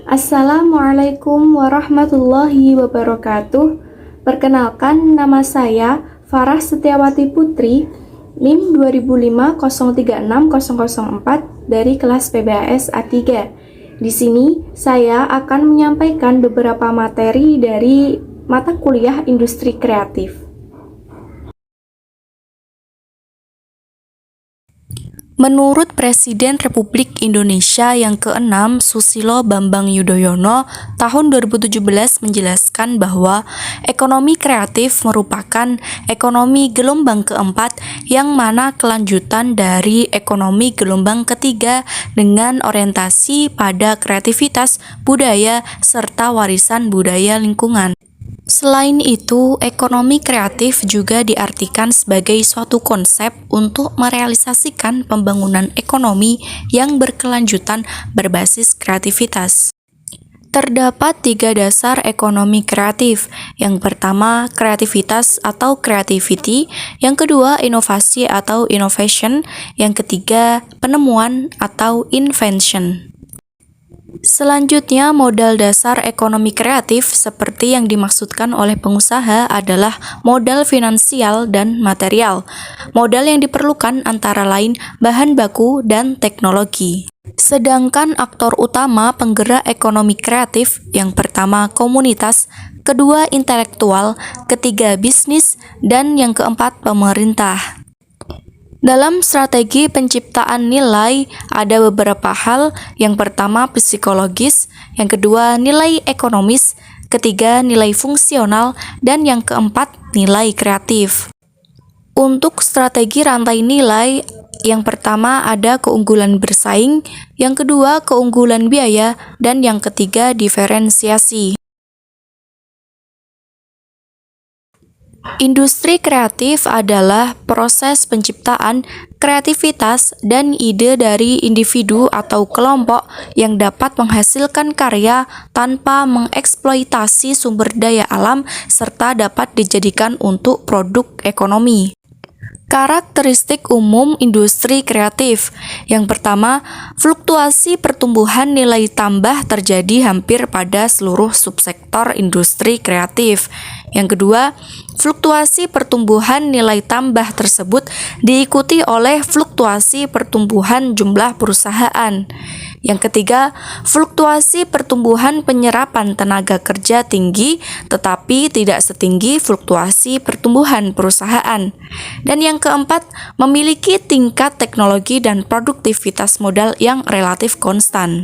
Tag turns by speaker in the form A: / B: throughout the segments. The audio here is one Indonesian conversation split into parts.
A: Assalamualaikum warahmatullahi wabarakatuh. Perkenalkan, nama saya Farah Setiawati Putri, NIM 2005036004 dari kelas PBAS A3. Di sini saya akan menyampaikan beberapa materi dari mata kuliah Industri Kreatif.
B: Menurut Presiden Republik Indonesia yang ke-6 Susilo Bambang Yudhoyono tahun 2017 menjelaskan bahwa ekonomi kreatif merupakan ekonomi gelombang keempat yang mana kelanjutan dari ekonomi gelombang ketiga dengan orientasi pada kreativitas, budaya, serta warisan budaya lingkungan. Selain itu, ekonomi kreatif juga diartikan sebagai suatu konsep untuk merealisasikan pembangunan ekonomi yang berkelanjutan berbasis kreativitas. Terdapat 3 dasar ekonomi kreatif. Yang pertama, kreativitas atau creativity. Yang kedua, inovasi atau innovation. Yang ketiga, penemuan atau invention. Selanjutnya, modal dasar ekonomi kreatif seperti yang dimaksudkan oleh pengusaha adalah modal finansial dan material. Modal yang diperlukan antara lain bahan baku dan teknologi. Sedangkan aktor utama penggerak ekonomi kreatif yang pertama komunitas, kedua intelektual, ketiga bisnis, dan yang keempat pemerintah. Dalam strategi penciptaan nilai, ada beberapa hal. Yang pertama, psikologis. Yang kedua, nilai ekonomis. Ketiga, nilai fungsional. Dan yang keempat, nilai kreatif. Untuk strategi rantai nilai, yang pertama ada keunggulan bersaing. Yang kedua, keunggulan biaya. Dan yang ketiga, diferensiasi. Industri kreatif adalah proses penciptaan, kreativitas, dan ide dari individu atau kelompok yang dapat menghasilkan karya tanpa mengeksploitasi sumber daya alam serta dapat dijadikan untuk produk ekonomi. Karakteristik umum industri kreatif. Yang pertama, fluktuasi pertumbuhan nilai tambah terjadi hampir pada seluruh subsektor industri kreatif. Yang kedua, fluktuasi pertumbuhan nilai tambah tersebut diikuti oleh fluktuasi pertumbuhan jumlah perusahaan. Yang ketiga, fluktuasi pertumbuhan penyerapan tenaga kerja tinggi tetapi tidak setinggi fluktuasi pertumbuhan perusahaan. Dan yang keempat, memiliki tingkat teknologi dan produktivitas modal yang relatif konstan.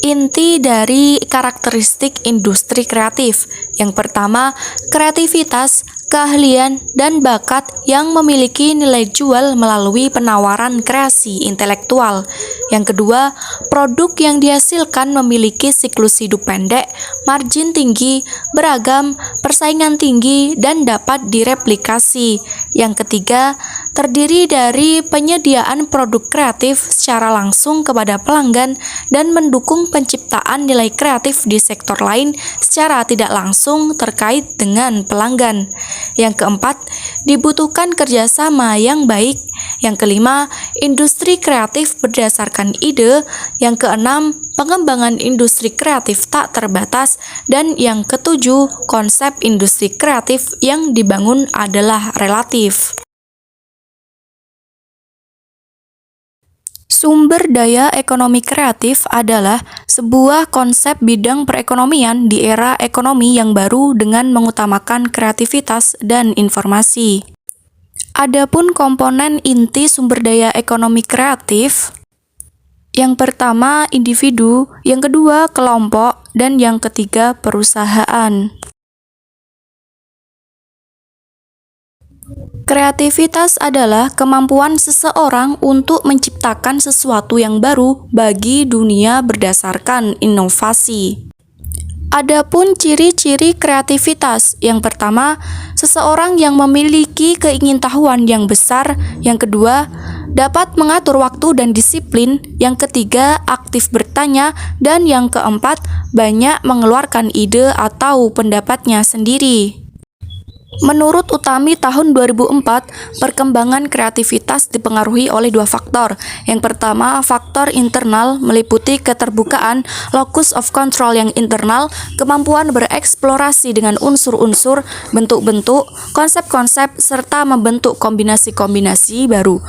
B: Inti dari karakteristik industri kreatif. Yang pertama, kreativitas, keahlian, dan bakat yang memiliki nilai jual melalui penawaran kreasi intelektual. Yang kedua, produk yang dihasilkan memiliki siklus hidup pendek, margin tinggi, beragam, persaingan tinggi, dan dapat direplikasi. Yang ketiga, terdiri dari penyediaan produk kreatif secara langsung kepada pelanggan dan mendukung penciptaan nilai kreatif di sektor lain secara tidak langsung terkait dengan pelanggan. Yang keempat, dibutuhkan kerjasama yang baik. Yang kelima, industri kreatif berdasarkan ide. Yang keenam, pengembangan industri kreatif tak terbatas. Dan yang ketujuh, konsep industri kreatif yang dibangun adalah relatif. Sumber daya ekonomi kreatif adalah sebuah konsep bidang perekonomian di era ekonomi yang baru dengan mengutamakan kreativitas dan informasi. Adapun komponen inti sumber daya ekonomi kreatif, yang pertama individu, yang kedua kelompok, dan yang ketiga perusahaan. Kreativitas adalah kemampuan seseorang untuk menciptakan sesuatu yang baru bagi dunia berdasarkan inovasi. Adapun ciri-ciri kreativitas, yang pertama, seseorang yang memiliki keingintahuan yang besar. Yang kedua, dapat mengatur waktu dan disiplin. Yang ketiga, aktif bertanya. Dan yang keempat, banyak mengeluarkan ide atau pendapatnya sendiri. Menurut Utami tahun 2004, perkembangan kreativitas dipengaruhi oleh dua faktor. Yang pertama, faktor internal meliputi keterbukaan, locus of control yang internal, kemampuan bereksplorasi dengan unsur-unsur, bentuk-bentuk, konsep-konsep, serta membentuk kombinasi-kombinasi baru.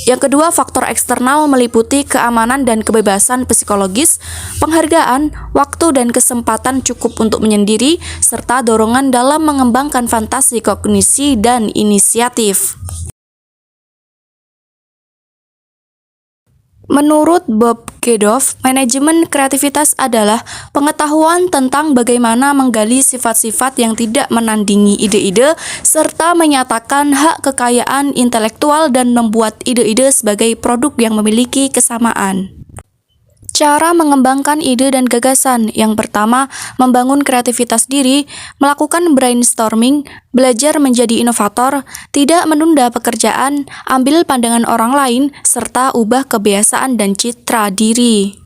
B: Yang kedua, faktor eksternal meliputi keamanan dan kebebasan psikologis, penghargaan, waktu dan kesempatan cukup untuk menyendiri, serta dorongan dalam mengembangkan fantasi, kognisi, dan inisiatif. Menurut Bob Geldof, manajemen kreativitas adalah pengetahuan tentang bagaimana menggali sifat-sifat yang tidak menandingi ide-ide, serta menyatakan hak kekayaan intelektual dan membuat ide-ide sebagai produk yang memiliki kesamaan. Cara mengembangkan ide dan gagasan. Yang pertama, membangun kreativitas diri, melakukan brainstorming, belajar menjadi inovator, tidak menunda pekerjaan, ambil pandangan orang lain, serta ubah kebiasaan dan citra diri.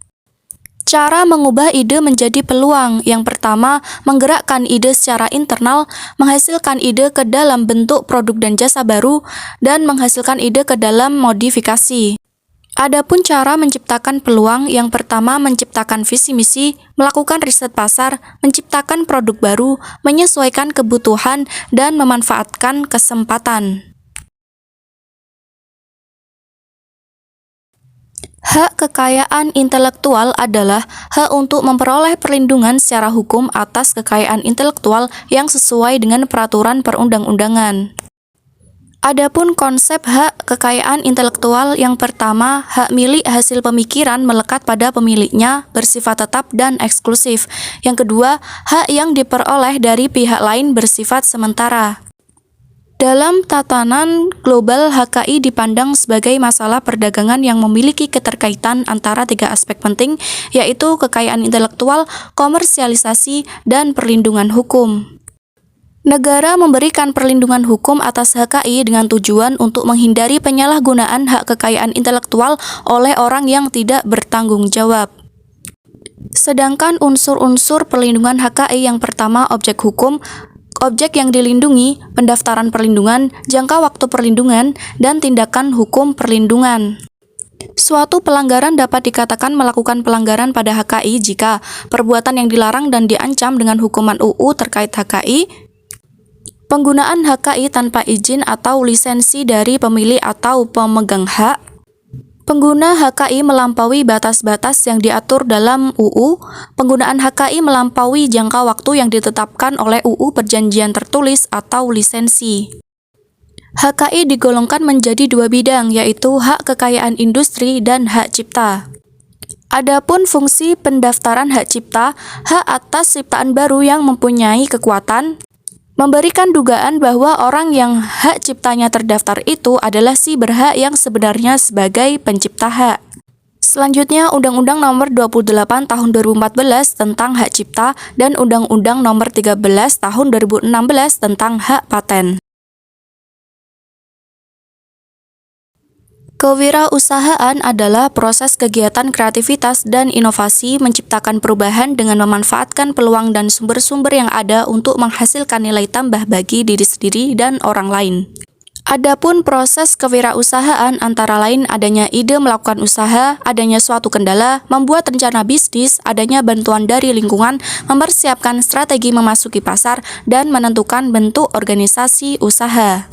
B: Cara mengubah ide menjadi peluang. Yang pertama, menggerakkan ide secara internal, menghasilkan ide ke dalam bentuk produk dan jasa baru, dan menghasilkan ide ke dalam modifikasi. Adapun cara menciptakan peluang, yang pertama menciptakan visi misi, melakukan riset pasar, menciptakan produk baru, menyesuaikan kebutuhan, dan memanfaatkan kesempatan. Hak kekayaan intelektual adalah hak untuk memperoleh perlindungan secara hukum atas kekayaan intelektual yang sesuai dengan peraturan perundang-undangan. Adapun konsep hak kekayaan intelektual, yang pertama, hak milik hasil pemikiran melekat pada pemiliknya, bersifat tetap dan eksklusif. Yang kedua, hak yang diperoleh dari pihak lain bersifat sementara. Dalam tatanan global, HKI dipandang sebagai masalah perdagangan yang memiliki keterkaitan antara tiga aspek penting, yaitu kekayaan intelektual, komersialisasi, dan perlindungan hukum. Negara memberikan perlindungan hukum atas HKI dengan tujuan untuk menghindari penyalahgunaan hak kekayaan intelektual oleh orang yang tidak bertanggung jawab. Sedangkan unsur-unsur perlindungan HKI, yang pertama objek hukum, objek yang dilindungi, pendaftaran perlindungan, jangka waktu perlindungan, dan tindakan hukum perlindungan. Suatu pelanggaran dapat dikatakan melakukan pelanggaran pada HKI jika perbuatan yang dilarang dan diancam dengan hukuman UU terkait HKI, penggunaan HKI tanpa izin atau lisensi dari pemilik atau pemegang hak, pengguna HKI melampaui batas-batas yang diatur dalam UU, penggunaan HKI melampaui jangka waktu yang ditetapkan oleh UU perjanjian tertulis atau lisensi. HKI digolongkan menjadi dua bidang, yaitu hak kekayaan industri dan hak cipta. Adapun fungsi pendaftaran hak cipta, hak atas ciptaan baru yang mempunyai kekuatan memberikan dugaan bahwa orang yang hak ciptanya terdaftar itu adalah si berhak yang sebenarnya sebagai pencipta hak. Selanjutnya, Undang-Undang Nomor 28 Tahun 2014 tentang Hak Cipta dan Undang-Undang Nomor 13 Tahun 2016 tentang Hak Paten. Kewirausahaan adalah proses kegiatan kreativitas dan inovasi menciptakan perubahan dengan memanfaatkan peluang dan sumber-sumber yang ada untuk menghasilkan nilai tambah bagi diri sendiri dan orang lain. Adapun proses kewirausahaan antara lain adanya ide melakukan usaha, adanya suatu kendala, membuat rencana bisnis, adanya bantuan dari lingkungan, mempersiapkan strategi memasuki pasar, dan menentukan bentuk organisasi usaha.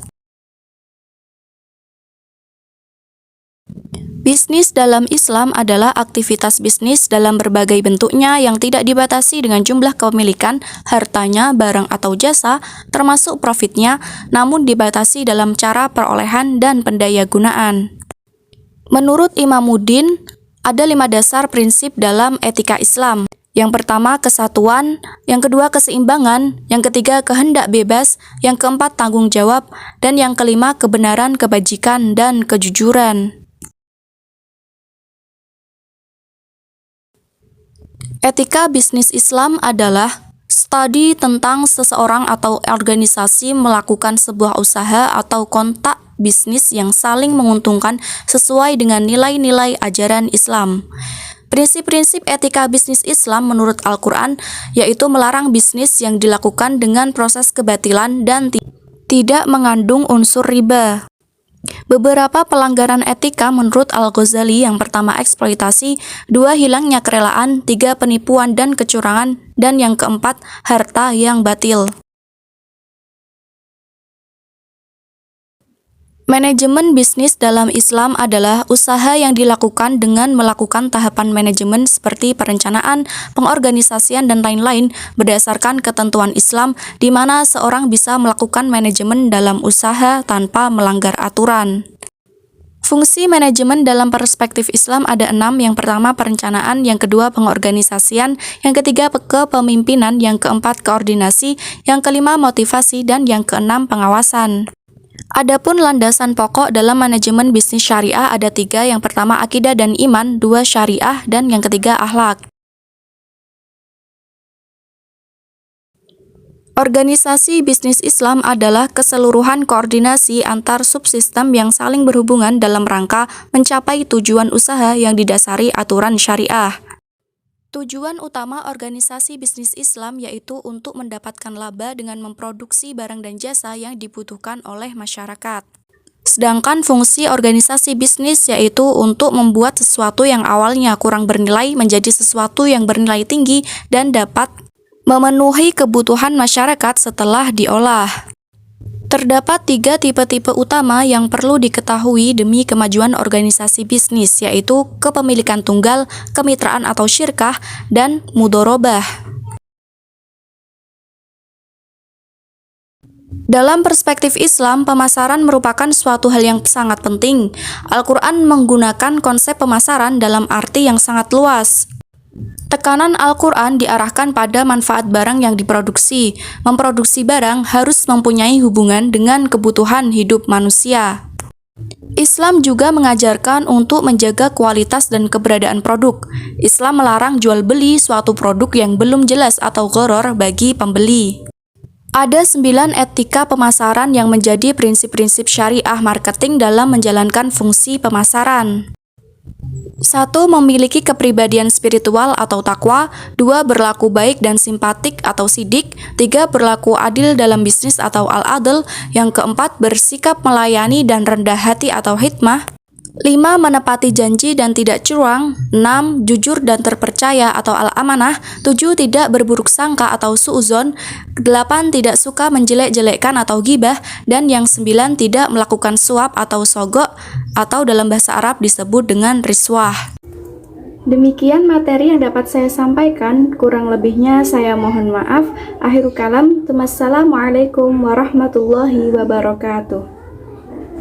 B: Bisnis dalam Islam adalah aktivitas bisnis dalam berbagai bentuknya yang tidak dibatasi dengan jumlah kepemilikan, hartanya, barang atau jasa, termasuk profitnya, namun dibatasi dalam cara perolehan dan pendayagunaan. Menurut Imamuddin, ada 5 dasar prinsip dalam etika Islam. Yang pertama, kesatuan, yang kedua, keseimbangan, yang ketiga, kehendak bebas, yang keempat, tanggung jawab, dan yang kelima, kebenaran, kebajikan, dan kejujuran. Etika bisnis Islam adalah studi tentang seseorang atau organisasi melakukan sebuah usaha atau kontak bisnis yang saling menguntungkan sesuai dengan nilai-nilai ajaran Islam. Prinsip-prinsip etika bisnis Islam menurut Al-Quran yaitu melarang bisnis yang dilakukan dengan proses kebatilan dan tidak mengandung unsur riba. Beberapa pelanggaran etika menurut Al-Ghazali: yang pertama eksploitasi, 2 hilangnya kerelaan, 3 penipuan dan kecurangan, dan yang keempat harta yang batil. Manajemen bisnis dalam Islam adalah usaha yang dilakukan dengan melakukan tahapan manajemen seperti perencanaan, pengorganisasian, dan lain-lain berdasarkan ketentuan Islam, di mana seorang bisa melakukan manajemen dalam usaha tanpa melanggar aturan. Fungsi manajemen dalam perspektif Islam ada 6. Yang pertama perencanaan, yang kedua pengorganisasian, yang ketiga kepemimpinan, yang keempat koordinasi, yang kelima motivasi, dan yang keenam pengawasan. Adapun landasan pokok dalam manajemen bisnis syariah ada 3. Yang pertama akidah dan iman, 2 syariah, dan yang ketiga akhlak. Organisasi bisnis Islam adalah keseluruhan koordinasi antar subsistem yang saling berhubungan dalam rangka mencapai tujuan usaha yang didasari aturan syariah. Tujuan utama organisasi bisnis Islam yaitu untuk mendapatkan laba dengan memproduksi barang dan jasa yang dibutuhkan oleh masyarakat. Sedangkan fungsi organisasi bisnis yaitu untuk membuat sesuatu yang awalnya kurang bernilai menjadi sesuatu yang bernilai tinggi dan dapat memenuhi kebutuhan masyarakat setelah diolah. Terdapat 3 tipe-tipe utama yang perlu diketahui demi kemajuan organisasi bisnis, yaitu kepemilikan tunggal, kemitraan atau syirkah, dan mudharabah. Dalam perspektif Islam, pemasaran merupakan suatu hal yang sangat penting. Al-Quran menggunakan konsep pemasaran dalam arti yang sangat luas. Tekanan Al-Quran diarahkan pada manfaat barang yang diproduksi. Memproduksi barang harus mempunyai hubungan dengan kebutuhan hidup manusia. Islam juga mengajarkan untuk menjaga kualitas dan keberadaan produk. Islam melarang jual beli suatu produk yang belum jelas atau gharar bagi pembeli. Ada 9 etika pemasaran yang menjadi prinsip-prinsip syariah marketing dalam menjalankan fungsi pemasaran. 1. Memiliki kepribadian spiritual atau takwa. 2. Berlaku baik dan simpatik atau sidik. 3. Berlaku adil dalam bisnis atau al-adl. Yang keempat, bersikap melayani dan rendah hati atau hikmah. 5. Menepati janji dan tidak curang. 6. Jujur dan terpercaya atau al-amanah. 7. Tidak berburuk sangka atau su'uzon. 8. Tidak suka menjelek-jelekkan atau gibah. Dan yang 9. Tidak melakukan suap atau sogok, atau dalam bahasa Arab disebut dengan riswah.
A: Demikian materi yang dapat saya sampaikan, kurang lebihnya saya mohon maaf. Akhirul kalam, wassalamualaikum warahmatullahi wabarakatuh.